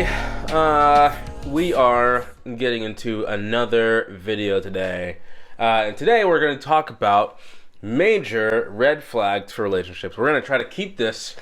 everybody. We are getting into another video today. And today we're going to talk about major red flags for relationships. We're going to try to keep this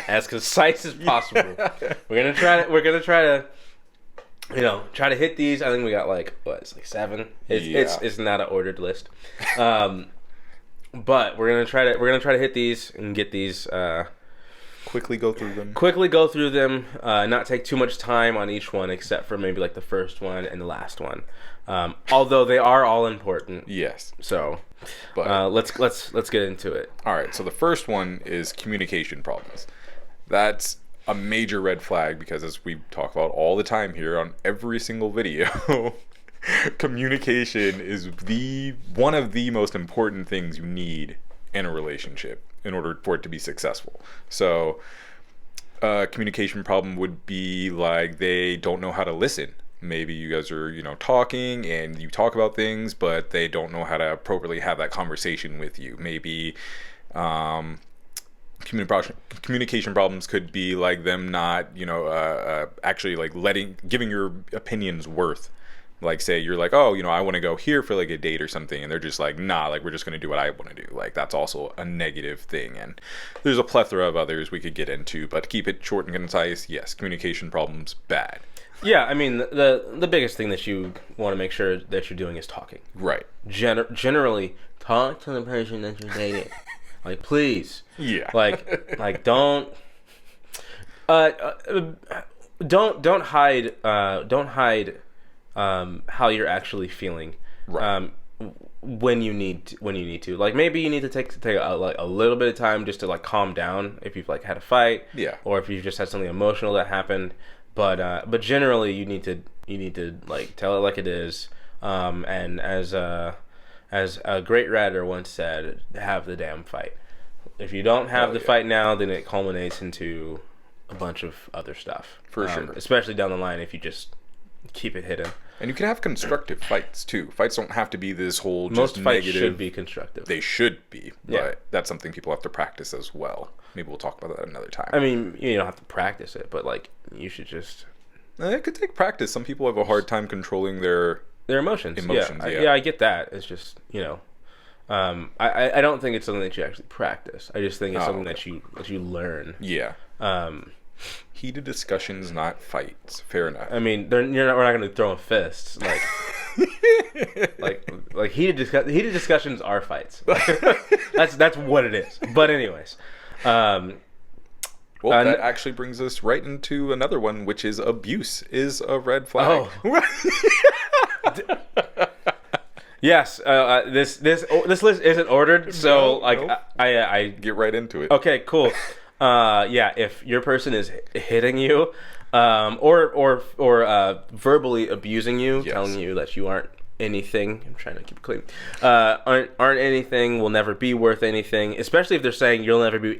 as concise as possible. We're going to try to try to hit these. I think we got it's 7. It's not an ordered list. But we're going to try to hit these and get these Quickly go through them. Not take too much time on each one, except for maybe the first one and the last one. Although they are all important. Yes. So, but let's get into it. All right. So the first one is communication problems. That's a major red flag because, as we talk about all the time here on every single video, communication is one of the most important things you need in a relationship in order for it to be successful. So communication problem would be they don't know how to listen. Maybe you guys are talking and you talk about things, but they don't know how to appropriately have that conversation with you. Maybe communication problems could be them not actually giving your opinions worth. Say you're I want to go here for a date or something, and they're just nah, we're just going to do what I want to do. That's also a negative thing, and there's a plethora of others we could get into, but to keep it short and concise, yes, communication problems, bad. Yeah, I mean, the biggest thing that you want to make sure that you're doing is talking. Right. Generally, talk to the person that you're dating. Please. Yeah. Don't hide how you're actually feeling, right. when you need to. Maybe you need to take a little bit of time just to calm down if you've had a fight, yeah, or if you've just had something emotional that happened. But generally you need to tell it like it is. And as a great writer once said, have the damn fight. If you don't have the fight now, then it culminates into a bunch of other stuff. For sure. Especially down the line if you just keep it hidden. And you can have constructive fights too. Fights don't have to be this whole just most fights negative. Should be constructive. They should be, but that's something people have to practice as well. Maybe we'll talk about that another time. I mean, you don't have to practice it, but you should just. It could take practice. Some people have a hard time controlling their emotions. Yeah, I get that. It's just I don't think it's something that you actually practice. I just think it's something that you learn. Yeah. Heated discussions, not fights. Fair enough. I mean, we're not going to throw fists. Heated discussions are fights. That's what it is. But anyways, that actually brings us right into another one, which is abuse is a red flag. Oh. Yes, this list isn't ordered, so I get right into it. Okay, cool. If your person is hitting you, or verbally abusing you, yes, telling you that you aren't anything. I'm trying to keep it clean. Aren't anything, will never be worth anything. Especially if they're saying you'll never be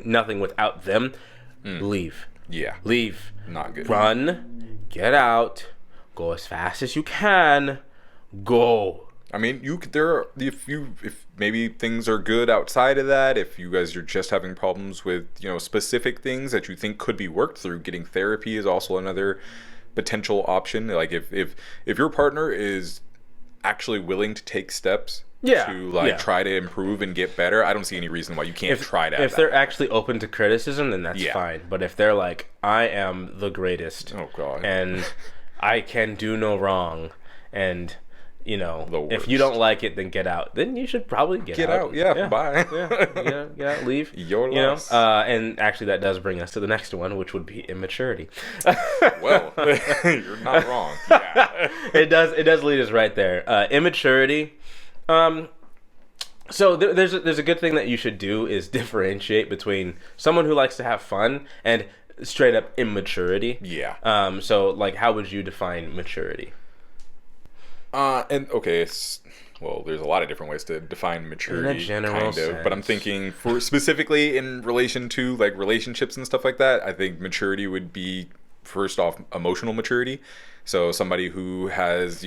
nothing without them. Leave. Yeah. Leave. Not good. Run. Get out. Go as fast as you can. Go. I mean, if maybe things are good outside of that, if you guys are just having problems with, specific things that you think could be worked through, getting therapy is also another potential option. If your partner is actually willing to take steps to try to improve and get better, I don't see any reason why you can't try to. If they're actually open to criticism, then that's fine. But if they're I am the greatest, oh god, and I can do no wrong, and if you don't like it, then get out. Then you should probably get out. Yeah, bye. Get out, leave. Your loss. And actually, that does bring us to the next one, which would be immaturity. Well, you're not wrong. Yeah. It does lead us right there. Immaturity. So there's a good thing that you should do is differentiate between someone who likes to have fun and straight up immaturity. Yeah. So how would you define maturity? There's a lot of different ways to define maturity, in a general sense. But I'm thinking for specifically in relation to relationships and stuff like that, I think maturity would be, first off, emotional maturity. So somebody who has,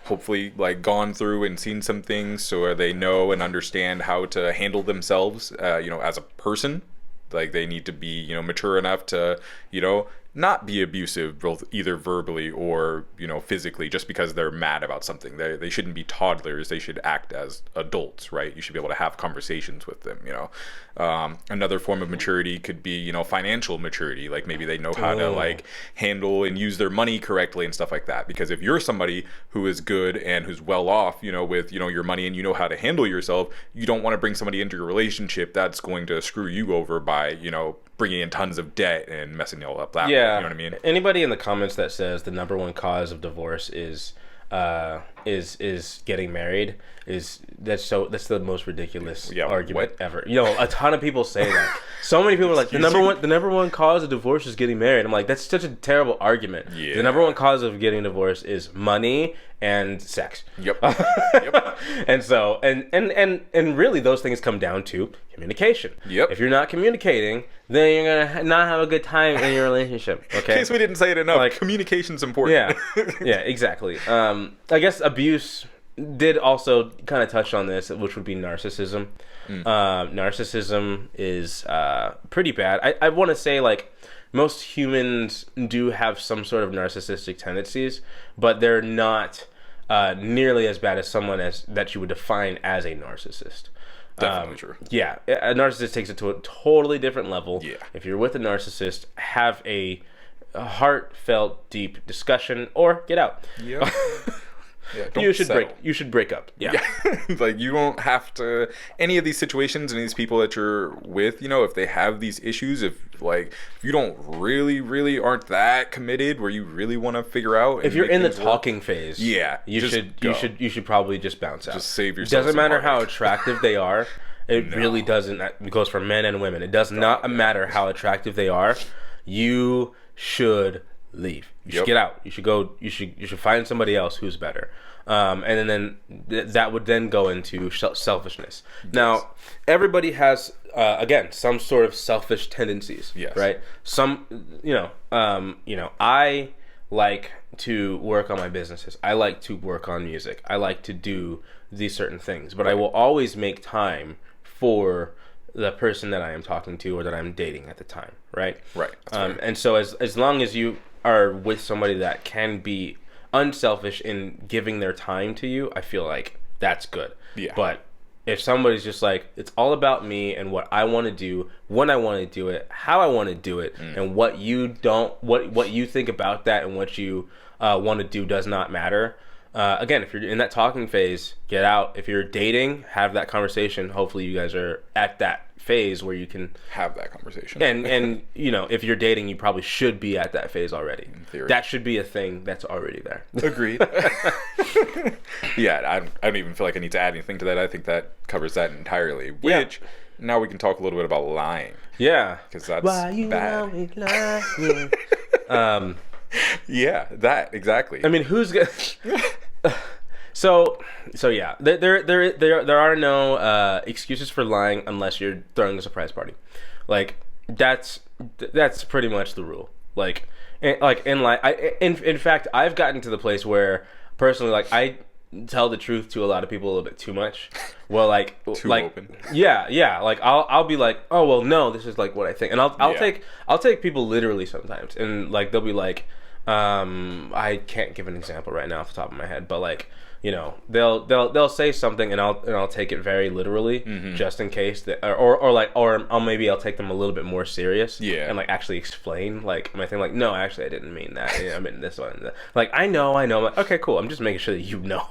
hopefully gone through and seen some things so they know and understand how to handle themselves, as a person. They need to be, mature enough to, not be abusive, both either verbally or, you know, physically, just because they're mad about something. They shouldn't be toddlers. They should act as adults, right? You should be able to have conversations with them, you know. Another form of maturity could be, you know, financial maturity. Like maybe they know how to like handle and use their money correctly and stuff like that. Because if you're somebody who is good and who's well off, you know, with, you know, your money and you know how to handle yourself, you don't want to bring somebody into your relationship that's going to screw you over by, you know, bringing in tons of debt and messing it all up that way. You know what I mean? Anybody in the comments that says the number one cause of divorce is getting married that's the most ridiculous argument ever. You know, a ton of people say that. So many people are like, the number one cause of divorce is getting married. I'm like, that's such a terrible argument. Yeah. The number one cause of getting divorced is money and sex. Yep. And so and really those things come down to communication. Yep. If you're not communicating, then you're gonna not have a good time in your relationship. Okay. In case we didn't say it enough, like, communication's important. Yeah, exactly. I guess abuse did also kind of touch on this, which would be narcissism. Narcissism is pretty bad. I want to say, like, most humans do have some sort of narcissistic tendencies, but they're not nearly as bad as someone that you would define as a narcissist. Definitely true. Yeah, a narcissist takes it to a totally different level. Yeah. If you're with a narcissist, have a heartfelt, deep discussion, or get out. Yeah. You should break up. Yeah. Like, you don't have to, any of these situations and these people that you're with, you know, if they have these issues, if you don't really aren't that committed where you really want to figure out, if you're in the talking phase, you should probably just bounce out. Just save yourself. Doesn't matter how attractive they are. It really doesn't. It goes for men and women. It does not matter how attractive they are. You should leave. You should get out. You should go. You should find somebody else who's better. And then that would then go into selfishness. Yes. Now, everybody has again some sort of selfish tendencies. Yes. Right. Some, I like to work on my businesses. I like to work on music. I like to do these certain things, but I will always make time for the person that I am talking to or that I'm dating at the time. Right. Right. And so as long as you are with somebody that can be unselfish in giving their time to you, I feel like that's good. Yeah. But if somebody's just like, it's all about me and what I want to do, when I want to do it, how I want to do it, and what you think about that and what you want to do does not matter. Again, if you're in that talking phase, get out. If you're dating, have that conversation. Hopefully you guys are at that phase where you can have that conversation. And if you're dating, you probably should be at that phase already. In theory. That should be a thing that's already there. Agreed. Yeah, I don't even feel like I need to add anything to that. I think that covers that entirely. Which now we can talk a little bit about lying. Yeah, because that's bad. Yeah, that exactly. I mean, who's gonna? So yeah, there are no excuses for lying unless you're throwing a surprise party. Like that's pretty much the rule. In fact, I've gotten to the place where personally, like, I tell the truth to a lot of people a little bit too much. Well, like open. Yeah. Like I'll be like, oh well, no, this is like what I think, and I'll take people literally sometimes, and like they'll be like, I can't give an example right now off the top of my head, but like, they'll say something and I'll take it very literally, just in case that, or maybe I'll take them a little bit more serious, and like actually explain like my thing, like, no, actually I didn't mean that. I mean this one. Like I know. I'm like, okay, cool. I'm just making sure that you know.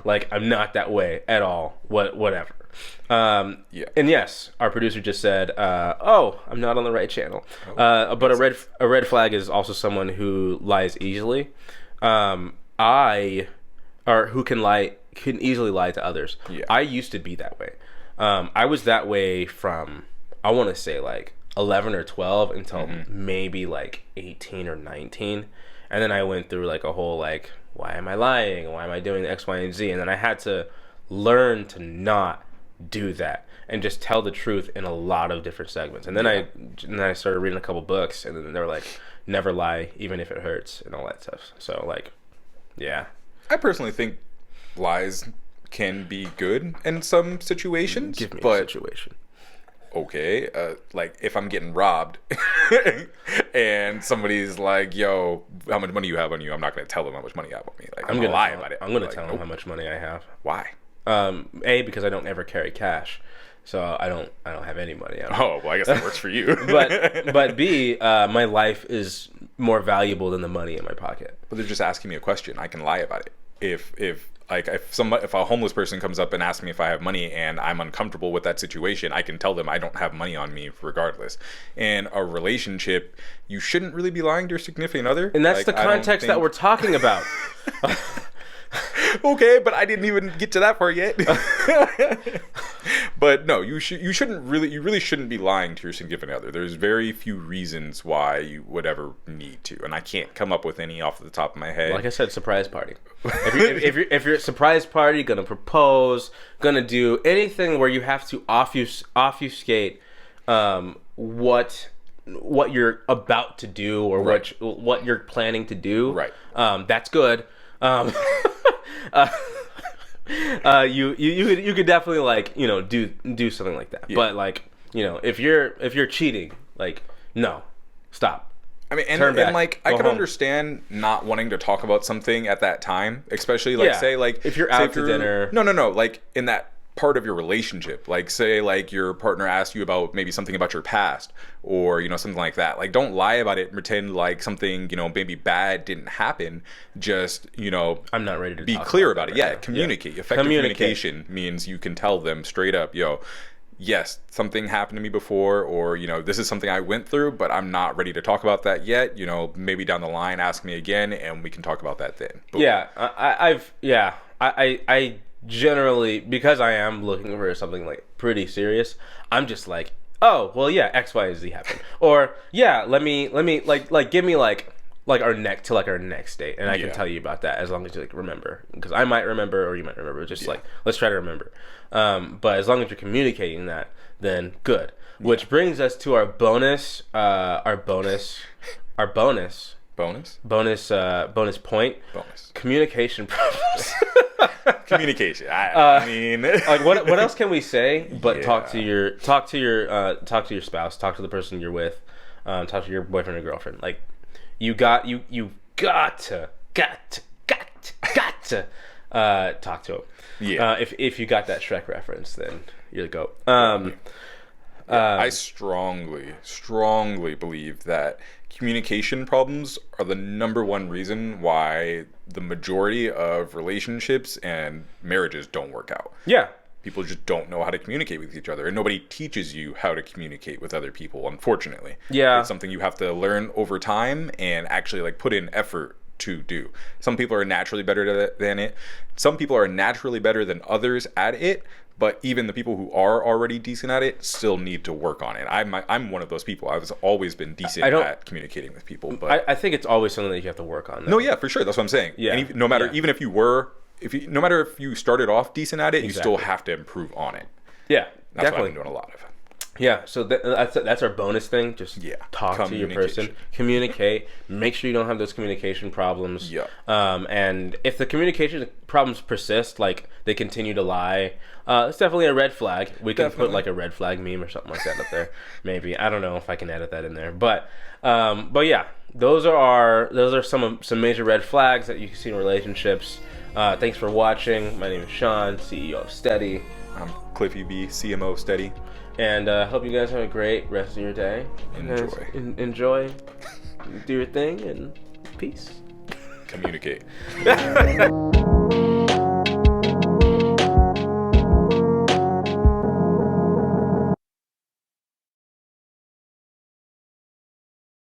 Like I'm not that way at all. Whatever. And yes, our producer just said, "Oh, I'm not on the right channel." But a red flag is also someone who lies easily, who can easily lie to others. Yeah. I used to be that way. I was that way from, I want to say, like 11 or 12 until maybe like 18 or 19, and then I went through like a whole like, why am I lying? Why am I doing X, Y, and Z? And then I had to learn to not do that and just tell the truth in a lot of different segments. And then I started reading a couple books, and then they were like, never lie even if it hurts and all that stuff. So like, yeah, I personally think lies can be good in some situations. Give me a situation. okay, like if I'm getting robbed and somebody's like, yo, how much money you have on you, I'm not going to tell them how much money I have on me. Like, I'm going to lie about it. I'm going to like, tell them how much money I have. Why? Because I don't ever carry cash. So I don't have any money on me. Oh, well, I guess that works for you. but B, my life is more valuable than the money in my pocket. But they're just asking me a question. I can lie about it. If a homeless person comes up and asks me if I have money and I'm uncomfortable with that situation, I can tell them I don't have money on me regardless. In a relationship, you shouldn't really be lying to your significant other. And that's the context that we're talking about. Okay, but I didn't even get to that part yet. But no, you really shouldn't be lying to your significant other. There's very few reasons why you would ever need to, and I can't come up with any off the top of my head. Like I said, surprise party. If you're a surprise party, gonna propose, gonna do anything where you have to obfuscate what you're about to do or right. what you're planning to do. Right. That's good. You could definitely like do something like that. Yeah. But like if you're cheating, like no, stop. I mean, and like I can understand not wanting to talk about something at that time, especially like say like if you're out to dinner. No, like in that part of your relationship, like say like your partner asked you about maybe something about your past or something like that. Like don't lie about it and pretend like something maybe bad didn't happen. Just I'm not ready to be clear about it. Yeah, communicate. Yeah. Effective communication means you can tell them straight up, yes, something happened to me before, or this is something I went through, but I'm not ready to talk about that yet. Maybe down the line ask me again and we can talk about that then. Boom. Yeah, I generally, because I am looking for something like pretty serious, I'm just like, oh well, yeah, X, Y, and Z happened, or yeah, let me like give me like our next date, and I can tell you about that as long as you like remember, because I might remember or you might remember. Just like let's try to remember. But as long as you're communicating that, then good. Which brings us to our bonus point. Communication problems. Communication. I mean, like what else can we say? But talk to your spouse, talk to the person you're with, talk to your boyfriend or girlfriend. Like you got to talk to them. Yeah. If you got that Shrek reference, then you're the GOAT. I strongly believe that communication problems are the number one reason why the majority of relationships and marriages don't work out. Yeah. People just don't know how to communicate with each other, and nobody teaches you how to communicate with other people, unfortunately. Yeah. It's something you have to learn over time and actually like put in effort to do. Some people are naturally better than it. Some people are naturally better than others at it. But even the people who are already decent at it still need to work on it. I'm one of those people. I've always been decent at communicating with people. But I think it's always something that you have to work on, though. No, yeah, for sure. That's what I'm saying. Yeah. And no matter if you started off decent at it, you still have to improve on it. Yeah, that's definitely. what I've been doing a lot of. Yeah, so that's our bonus thing. Just talk to your person, communicate, make sure you don't have those communication problems. Yeah. And if the communication problems persist, like they continue to lie, it's definitely a red flag. We can put like a red flag meme or something like that up there. Maybe, I don't know if I can edit that in there, but yeah, those are some major red flags that you can see in relationships. Thanks for watching. My name is Shawn, CEO of Steady. I'm Cliffy B, CMO Steady. And hope you guys have a great rest of your day. Enjoy. Do your thing, and peace. Communicate.